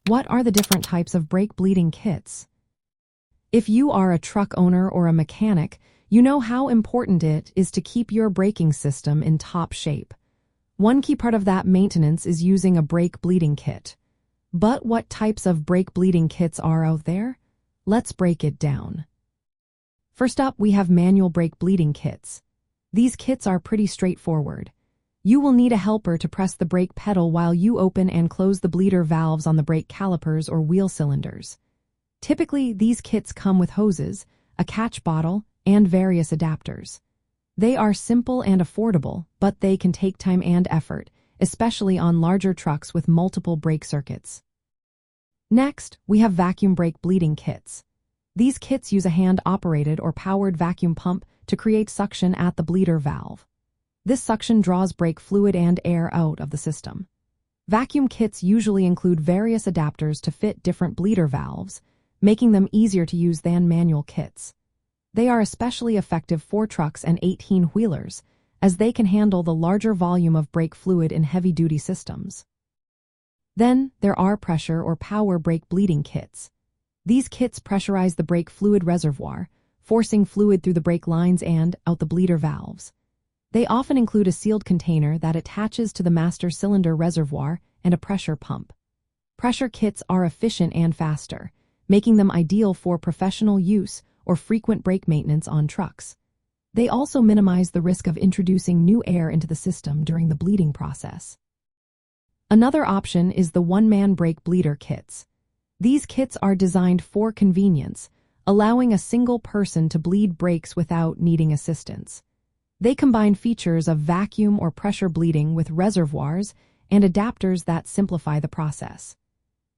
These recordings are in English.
What are the different types of brake bleeding kits? If you are a truck owner or a mechanic, you know how important it is to keep your braking system in top shape. One key part of that maintenance is using a brake bleeding kit. But what types of brake bleeding kits are out there? Let's break it down. First up, we have manual brake bleeding kits. These kits are pretty straightforward. You will need a helper to press the brake pedal while you open and close the bleeder valves on the brake calipers or wheel cylinders. Typically, these kits come with hoses, a catch bottle, and various adapters. They are simple and affordable, but they can take time and effort, especially on larger trucks with multiple brake circuits. Next, we have vacuum brake bleeding kits. These kits use a hand-operated or powered vacuum pump to create suction at the bleeder valve. This suction draws brake fluid and air out of the system. Vacuum kits usually include various adapters to fit different bleeder valves, making them easier to use than manual kits. They are especially effective for trucks and 18-wheelers, as they can handle the larger volume of brake fluid in heavy-duty systems. Then, there are pressure or power brake bleeding kits. These kits pressurize the brake fluid reservoir, forcing fluid through the brake lines and out the bleeder valves. They often include a sealed container that attaches to the master cylinder reservoir and a pressure pump. Pressure kits are efficient and faster, making them ideal for professional use or frequent brake maintenance on trucks. They also minimize the risk of introducing new air into the system during the bleeding process. Another option is the one-man brake bleeder kits. These kits are designed for convenience, allowing a single person to bleed brakes without needing assistance. They combine features of vacuum or pressure bleeding with reservoirs and adapters that simplify the process.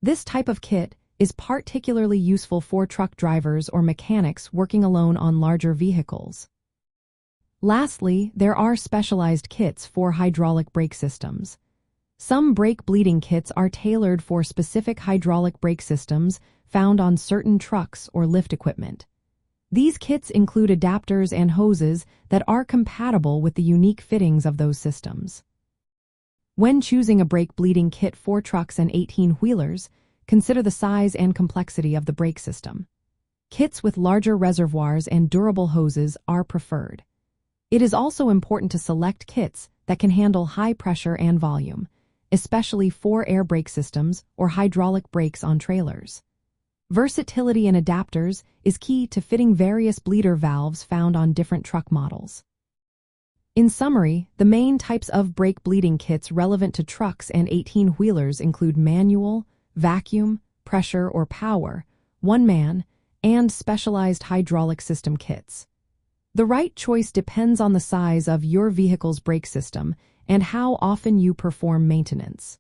This type of kit is particularly useful for truck drivers or mechanics working alone on larger vehicles. Lastly, there are specialized kits for hydraulic brake systems. Some brake bleeding kits are tailored for specific hydraulic brake systems found on certain trucks or lift equipment. These kits include adapters and hoses that are compatible with the unique fittings of those systems. When choosing a brake bleeding kit for trucks and 18-wheelers, consider the size and complexity of the brake system. Kits with larger reservoirs and durable hoses are preferred. It is also important to select kits that can handle high pressure and volume, especially for air brake systems or hydraulic brakes on trailers. Versatility in adapters is key to fitting various bleeder valves found on different truck models. In summary, the main types of brake bleeding kits relevant to trucks and 18-wheelers include manual, vacuum, pressure or power, one-man, and specialized hydraulic system kits. The right choice depends on the size of your vehicle's brake system and how often you perform maintenance.